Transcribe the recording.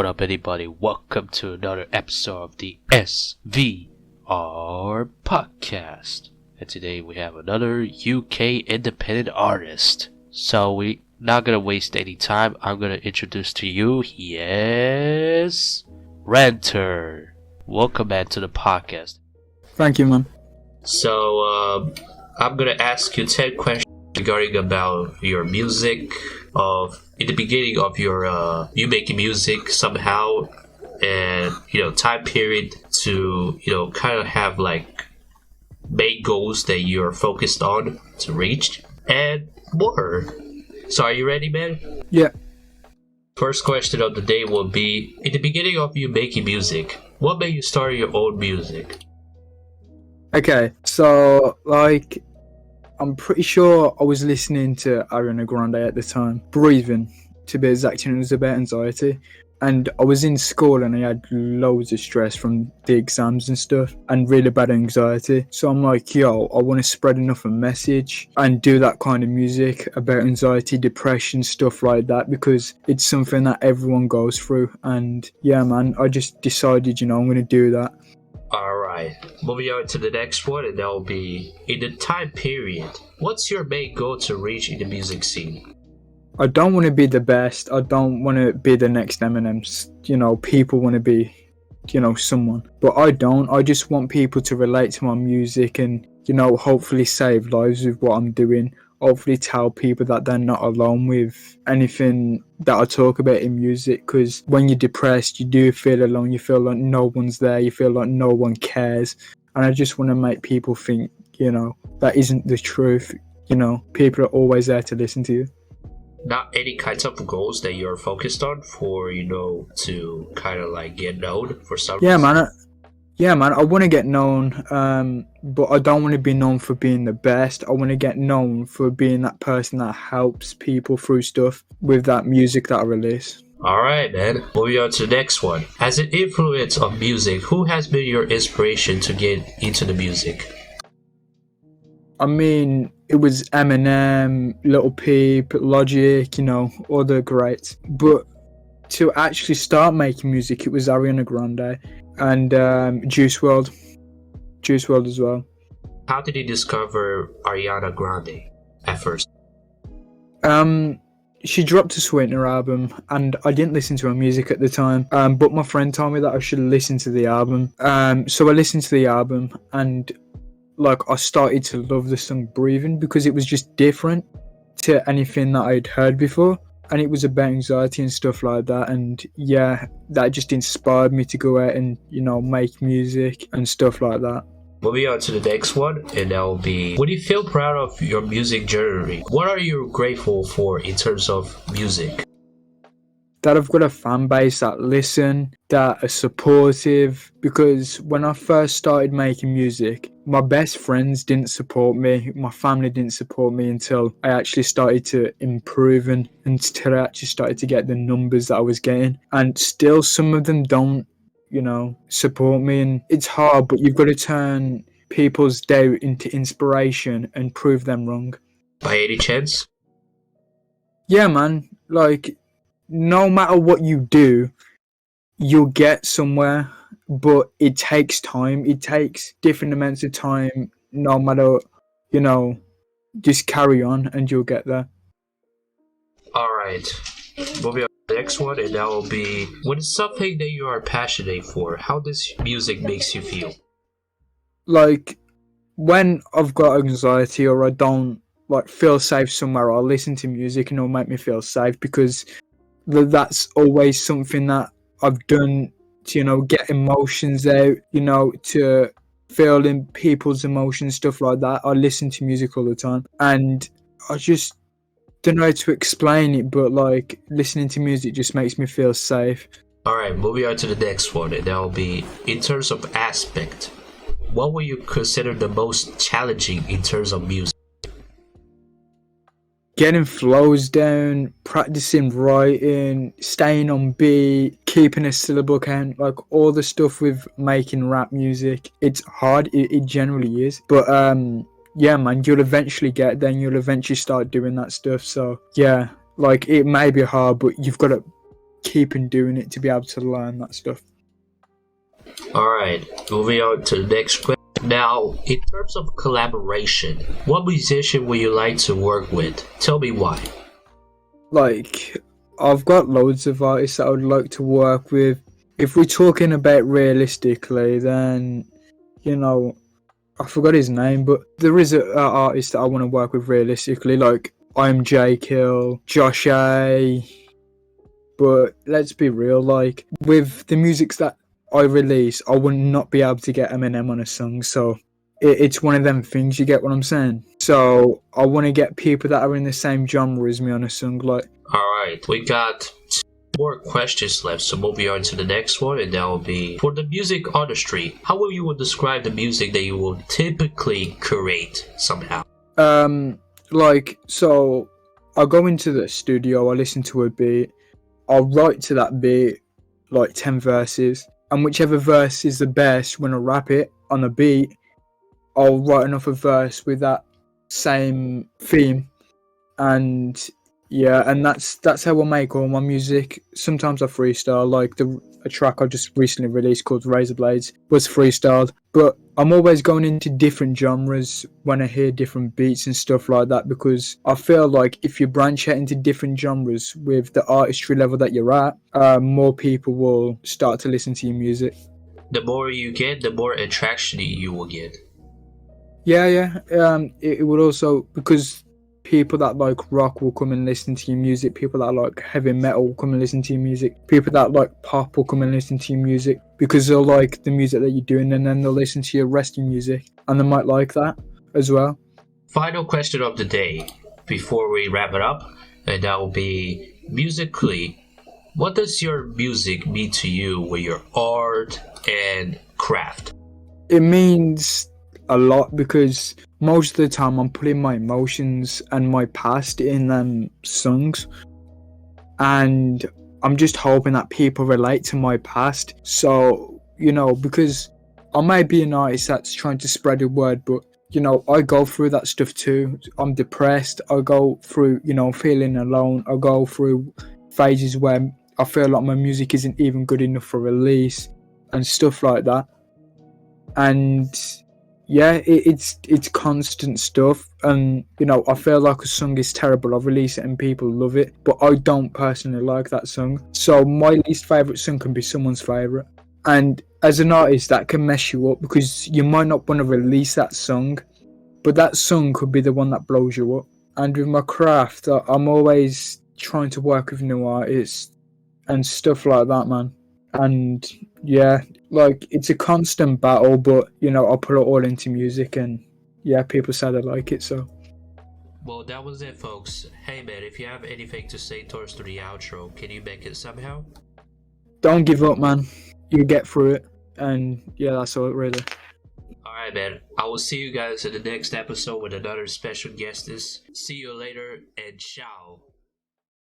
What up, anybody? Welcome to another episode of the SVR podcast. And today we have another UK independent artist. So we're not gonna waste any time. I'm gonna introduce to you, he is R3nder. Welcome back to the podcast. Thank you, man. So I'm gonna ask you 10 questions regarding about your music in the beginning of your you making music somehow, and time period to kind of have like main goals that you're focused on to reach and more. So are you ready, man? Yeah. First question of the day will be, in the beginning of you making music, what made you start your own music? Okay, so I'm pretty sure I was listening to Ariana Grande at the time. Breathing, to be exact, and it was about anxiety. And I was in school and I had loads of stress from the exams and stuff and really bad anxiety. So I'm like, yo, I want to spread enough a message and do that kind of music about anxiety, depression, stuff like that, because it's something that everyone goes through. And yeah, man, I just decided, I'm going to do that. Alright, moving on to the next one, and that will be, in the time period, what's your main goal to reach in the music scene? I don't want to be the best. I don't want to be the next Eminem. People want to be, someone. But I don't. I just want people to relate to my music and, hopefully save lives with what I'm doing. Hopefully tell people that they're not alone with anything that I talk about in music. Because when you're depressed, you do feel alone. You feel like no one's there. You feel like no one cares. And I just want to make people think, that isn't the truth. People are always there to listen to you. Not any kinds of goals that you're focused on for, to kind of like get known for some reason? Man, I want to get known, but I don't want to be known for being the best. I want to get known for being that person that helps people through stuff with that music that I release. Alright, man. Moving on to the next one. As an influence of music, who has been your inspiration to get into the music? I mean, it was Eminem, Lil Peep, Logic, all the greats. But to actually start making music, it was Ariana Grande and Juice WRLD as well. How did you discover Ariana Grande at first? She dropped a Sweetener album and I didn't listen to her music at the time, but my friend told me that I should listen to the album. So I listened to the album and I started to love the song Breathing because it was just different to anything that I'd heard before, and it was about anxiety and stuff like that. And yeah, that just inspired me to go out and make music and stuff like that. Moving on to the next one, and that will be, would you feel proud of your music journey? What are you grateful for in terms of music? That I've got a fan base that listen, that are supportive, because when I first started making music, my best friends didn't support me, my family didn't support me until I actually started to improve and until I actually started to get the numbers that I was getting. And still some of them don't, support me, and it's hard, but you've got to turn people's doubt into inspiration and prove them wrong. By any chance? Yeah, man, no matter what you do, you'll get somewhere, but it takes time. It takes different amounts of time, no matter, just carry on and you'll get there. Alright, moving on to the next one, and that will be, what is something that you are passionate for? How does music makes you feel? When I've got anxiety or I don't feel safe somewhere, I'll listen to music and it'll make me feel safe, because that's always something that I've done to get emotions out, to feel in people's emotions, stuff like that. I listen to music all the time and I just don't know how to explain it, but listening to music just makes me feel safe. Alright, moving on to the next one, and that will be, in terms of aspect, what will you consider the most challenging in terms of music? Getting flows down, practicing writing, staying on beat, keeping a syllable count, all the stuff with making rap music. It's hard, it generally is. But yeah, man, you'll eventually get there and you'll eventually start doing that stuff. So yeah, it may be hard, but you've got to keeping doing it to be able to learn that stuff. Alright, moving on to the next question. Now, in terms of collaboration, what musician would you like to work with? Tell me why. Like, I've got loads of artists that I would like to work with. If we're talking about realistically, then, you know, I forgot his name, but there is an artist that I want to work with realistically, like I'm J Kill, Josh A. But let's be real, like with the music that I release, I would not be able to get Eminem on a song. So it's one of them things. You get what I'm saying? So I want to get people that are in the same genre as me on a song. Like, alright, we got two more questions left, so moving on to the next one, and that will be for the music artistry. How will you describe the music that you will typically create somehow? Like, so I go into the studio, I listen to a beat, I'll write to that beat like 10 verses, and whichever verse is the best when I rap it on a beat, I'll write another verse with that same theme. And yeah, and that's how I make all my music. Sometimes I freestyle, like a track I just recently released called Razor Blades was freestyled. But I'm always going into different genres when I hear different beats and stuff like that, because I feel like if you branch out into different genres with the artistry level that you're at, more people will start to listen to your music. The more you get, the more attraction you will get. Yeah. It would also, because people that like rock will come and listen to your music, people that like heavy metal will come and listen to your music, people that like pop will come and listen to your music because they'll like the music that you're doing, and then they'll listen to your rest of your music and they might like that as well. Final question of the day before we wrap it up, and that will be musically, what does your music mean to you with your art and craft? It means a lot because most of the time I'm putting my emotions and my past in songs, and I'm just hoping that people relate to my past. So, you know, because I may be an artist that's trying to spread the word, but you know, I go through that stuff too. I'm depressed, I go through, you know, feeling alone, I go through phases where I feel like my music isn't even good enough for release and stuff like that. And yeah, it's constant stuff, and you know, I feel like a song is terrible, I release it and people love it, but I don't personally like that song. So my least favourite song can be someone's favourite, and as an artist that can mess you up because you might not want to release that song, but that song could be the one that blows you up. And with my craft, I'm always trying to work with new artists and stuff like that, man. And yeah, like it's a constant battle, but you know, I'll put it all into music, and yeah, people say they like it. So well, that was it, folks. Hey man, if you have anything to say towards to the outro, can you make it somehow? don't give up, man. You get through it, and yeah, that's all really. Alright man, I will see you guys in the next episode with another special guest. See you later, and ciao.